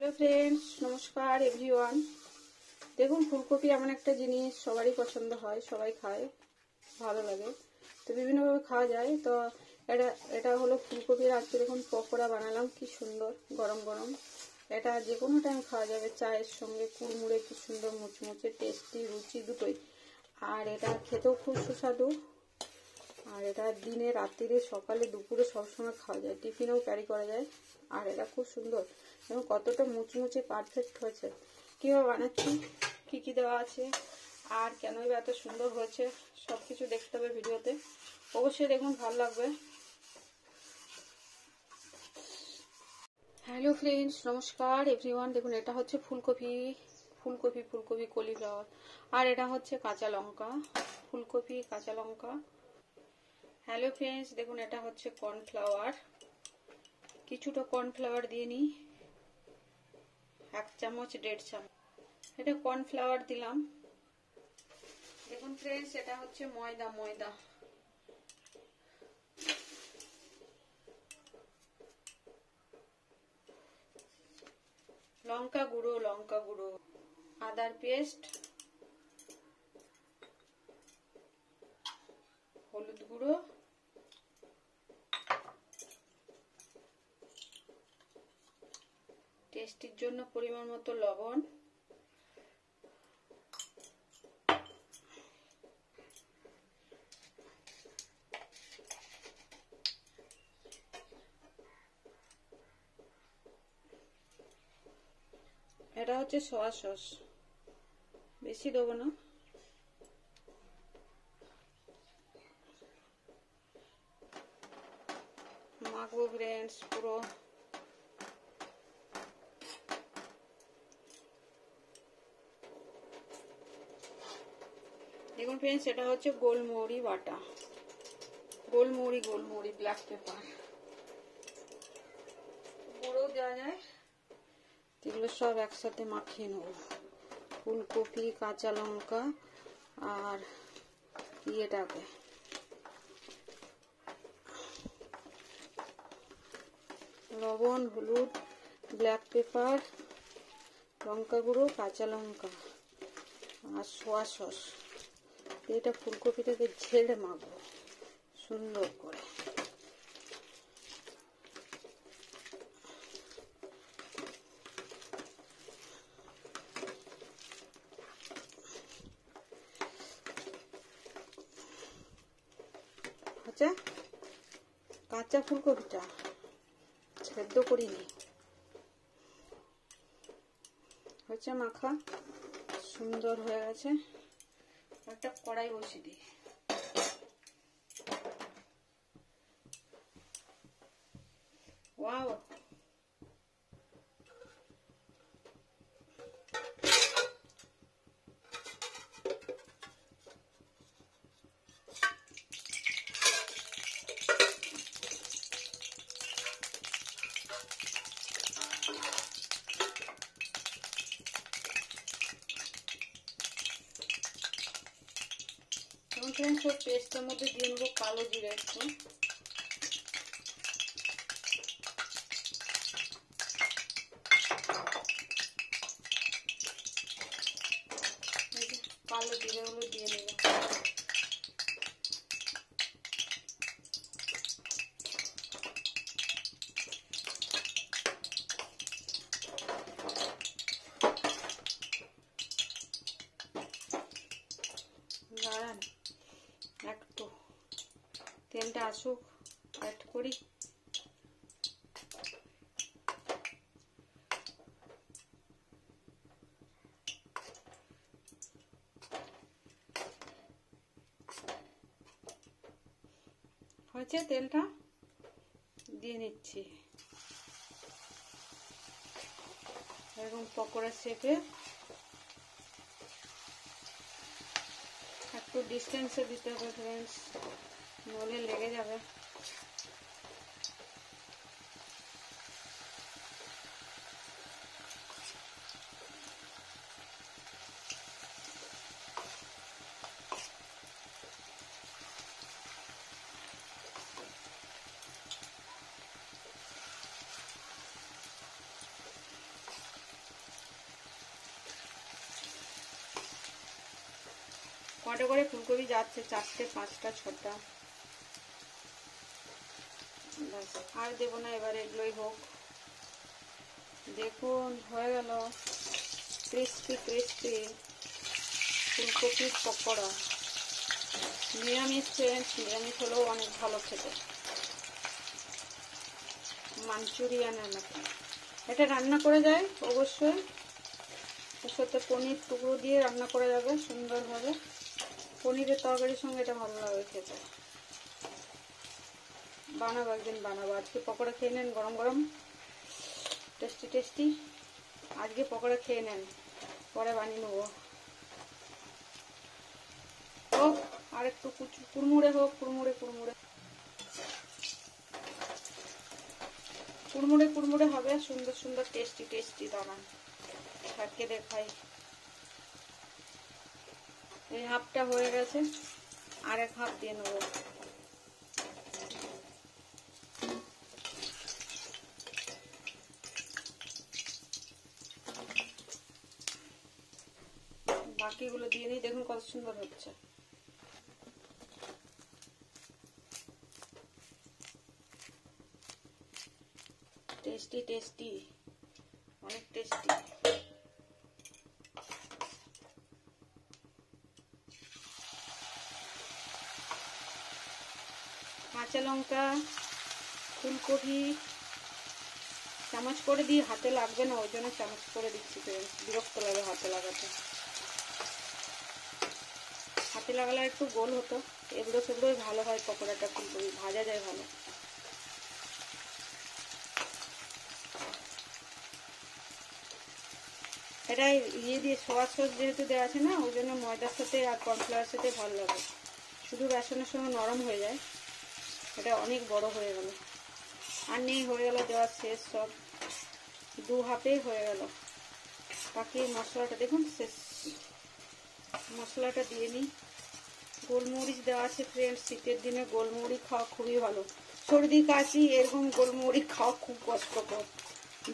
Hello friends, নমস্কার everyone. দেখুন, ফুলকপি এমন একটা জিনিস সবারই পছন্দ হয়, সবাই খায়, ভালো লাগে। তো বিভিন্নভাবে খাওয়া যায়। তো এটা হলো ফুলকপির। আজকে দেখুন পকোড়া বানালাম, কি সুন্দর গরম গরম। এটা যে কোনো টাইম খাওয়া যাবে, চায়ের সঙ্গে কুড়মুড়ে, কি সুন্দর মুচমুচে, টেস্টি, রুচি দুটোই। আর এটা খেতেও খুব সুস্বাদু। আর এটা দিনে, রাত্রিরে, সকালে, দুপুরে সবসময় খাওয়া যায়, টিফিনেও ক্যারি করা যায়। আর এটা খুব সুন্দর এবং কতটা মুচমুচে পারফেক্ট হয়েছে। কীভাবে বানাচ্ছি, কী কী দেওয়া আছে, আর কেনই বা এত সুন্দর হয়েছে, সব কিছু দেখতে হবে ভিডিওতে। অবশ্যই দেখুন, ভালো লাগবে। হ্যালো ফ্রেন্ডস, নমস্কার এভরিওয়ান। দেখুন, এটা হচ্ছে ফুলকপি কলিফ্লাওয়ার। আর এটা হচ্ছে কাঁচা লঙ্কা, ফুলকপি, কাঁচা লঙ্কা। হ্যালো ফ্রেন্ডস, দেখুন এটা হচ্ছে কর্নফ্লাওয়ার। কিছুটা কর্নফ্লাওয়ার দিয়ে নিই, 1 চামচ 1.5 চামচ। এটা কর্নফ্লাওয়ার দিলাম। দেখুন ফ্রেন্ডস, এটা হচ্ছে ময়দা। লঙ্কা গুঁড়ো, আদার পেস্ট, হলুদ গুঁড়ো, টেস্টির জন্য পরিমাণ মতো লবণ, এটা হচ্ছে সয়া সস, বেশি দেবো না। মাখবো ফ্রেন্ডস পুরো। দেখুন ফ্রেন্ডস, এটা হচ্ছে গোলমরিচ বাটা, গোলমরিচ, ব্ল্যাক পেপার, গুঁড়ো দেওয়া যায়। এগুলো সব একসাথে মাখিয়ে নেব। ফুলকপি, কাঁচা লঙ্কা আর ইয়েটাকে, লবণ, হলুদ, ব্ল্যাক পেপার, লঙ্কা গুঁড়ো, কাঁচা লঙ্কা আর সয়া সস। এটা ফুলকপিটাকে ঝেড়ে মাখবো সুন্দর করে। আচ্ছা, কাঁচা ফুলকপিটা সেদ্ধ করিনি, হচ্ছে মাখা, সুন্দর হয়ে গেছে। একটা কড়াই বসিয়ে দিই। ওয়াও, সব পেস্টের মধ্যে দিয়ে নেবো কালো জিরে একটু, কালো জিরেগুলো দিয়ে নেব। দাঁড়ান, একটু তেলটা আসুক, অ্যাড করি। হয়েছে, তেলটা দিয়ে নিচ্ছি এরকম পকোড়া শেপে। একটু ডিস্টেন্সে দিতে হবে ফ্রেন্ডস, নলে লেগে যাবে। কটা করে ফুলকপি যাচ্ছে, 4টে 5টা 6টা। আর দেবো না, এবারে এগুলোই হোক। দেখুন হয়ে গেল ক্রিস্পি ক্রিস্পি ফুলকপির পকোড়া। নিরামিষ ফ্রেন্ডস, নিরামিষ হলেও অনেক ভালো খেতে, মাঞ্চুরিয়ানের মতো। এটা রান্না করে যায় অবশ্যই, এর সাথে পনির টুকরো দিয়ে রান্না করা যাবে সুন্দরভাবে। পনিরের তরকারির সঙ্গে এটা ভালো লাগে খেতে। বানাবো একদিন, বানাবো। আজকে পকোড়া খেয়ে নেন গরম গরম, টেস্টি টেস্টি। আজকে পকোড়া খেয়ে নেন, পরে বানিয়ে নেবো। হোক আর একটু কুড়মুড়ে হোক, কুড়মুড়ে কুড়মুড়ে কুড়মুড়ে কুড়মুড়ে হবে, সুন্দর সুন্দর টেস্টি টেস্টি। দাঁড়ান ছাড়কে দেখাই। এই হাফটা হয়ে গেছে, আর এক হাফ দিয়ে নেবো। বাকিগুলো দিয়ে নিই, দেখুন কত সুন্দর হচ্ছে। টেস্টি টেস্টি, অনেক টেস্টি। কাঁচা লঙ্কা, ফুলকপি চামচ করে দিই, হাতে লাগবে না ওই জন্য চামচ করে দিচ্ছি। বিরক্ত লাগে হাতে লাগাতে, হাতে লাগালে একটু গোল হতো। এগুলো সেগুলোই ভালো হয় পকোড়াটা, ফুলকপি ভাজা যায় ভালো। এটা ইয়ে দিয়ে সোয়া সস যেহেতু দেওয়া আছে না, ওই জন্য ময়দার সাথে আর কর্নফ্লাওয়ারের সাথে ভালো লাগে। শুধু বেসনের সঙ্গে নরম হয়ে যায়। এটা অনেক বড় হয়ে গেল, আর নেই, হয়ে গেল দেওয়ার শেষ। সব 2 হাফেই হয়ে গেল। বাকি মশলাটা দেখুন শেষ। মশলাটা দিয়ে নিই। গোলমরিচ দেওয়া আছে ফ্রেন্ডস, শীতের দিনে গোলমরিচ খাওয়া খুবই ভালো। সর্দি কাশি এরকম গোলমরিচ খাওয়া খুব কষ্টকর।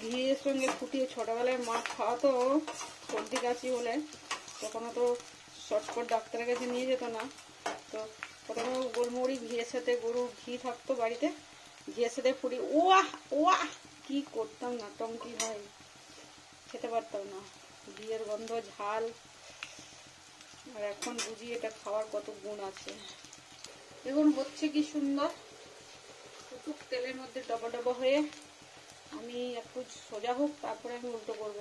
ঘিয়ের সঙ্গে ফুটিয়ে ছোটবেলায় মা খাওয়াতো, সর্দি কাশি হলে তখন তো শর্টকট ডাক্তারের কাছে নিয়ে যেত না। তো প্রথমে গোলমরিচ ঘিয়ের সাথে, গরুর ঘি থাকতো বাড়িতে, ঘিয়ের সাথে ফুটিয়ে ওয়াহ ওয়াহ কি করতাম না, টঙ্কি হয়, খেতে পারতাম না। ঘিয়ের গন্ধ, ঝাল। আর এখন বুঝি এটা খাওয়ার কত গুণ আছে। দেখুন হচ্ছে কি সুন্দর, একটু তেলের মধ্যে ডবা ডবা হয়ে। আমি একটু সোজা হোক, তারপরে আমি উল্টো করব।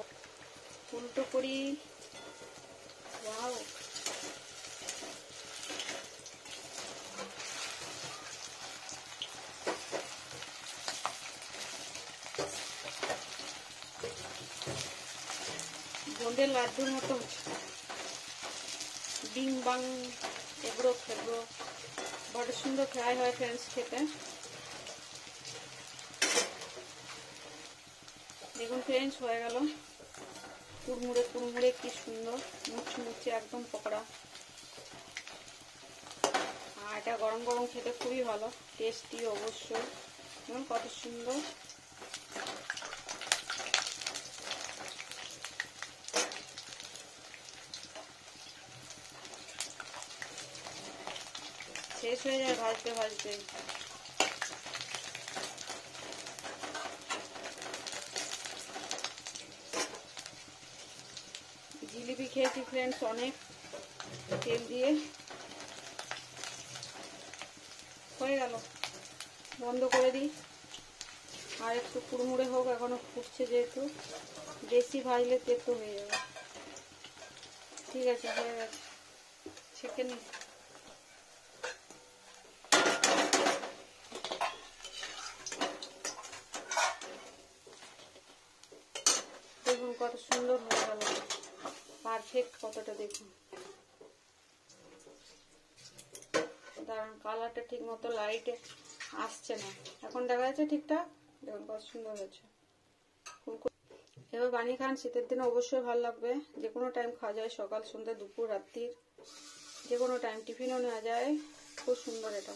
উল্টো করি। ওয়াও, বোঁদের লাড্ডুর মতো হচ্ছে। বিং বাং এগুলো খেবড়ো, বড় সুন্দর ফ্রাই হয় ফ্রেন্ডস খেতে। দেখুন ফ্রেন্ডস হয়ে গেল কুড়মুড়ে কুড়মুড়ে, কি সুন্দর মুচমুচে একদম পকোড়া। আর এটা গরম গরম খেতে খুবই ভালো, টেস্টি অবশ্যই। দেখুন কত সুন্দর। শেষ হয়ে যায় ভাজতে ভাজতে। জিলিপি খেয়েছি ফ্রেন্ডস অনেক তেল দিয়ে। হয়ে গেল, বন্ধ করে দিই। আর একটু কুড়মুড়ে হোক, এখনো ফুটছে যেহেতু, বেশি ভাজলে তেতো হয়ে যাবে। ঠিক আছে, হয়ে গেছে, ছেঁকে নিই। দেখুন কত সুন্দর হয়ে গেল, পারফেক্ট কতটা। দেখুন দাঁড়ান, কালারটা ঠিক মতো লাইটে আসছে না, এখন দেখা যাচ্ছে ঠিকঠাক। দেখুন কত সুন্দর হয়েছে। এবার বানিয়ে খান, শীতের দিনে অবশ্যই ভালো লাগবে। যে কোনো টাইম খাওয়া যায়, সকাল সন্ধ্যা দুপুর রাত্রির যে কোনো টাইম, টিফিনও নেওয়া যায়। খুব সুন্দর এটা।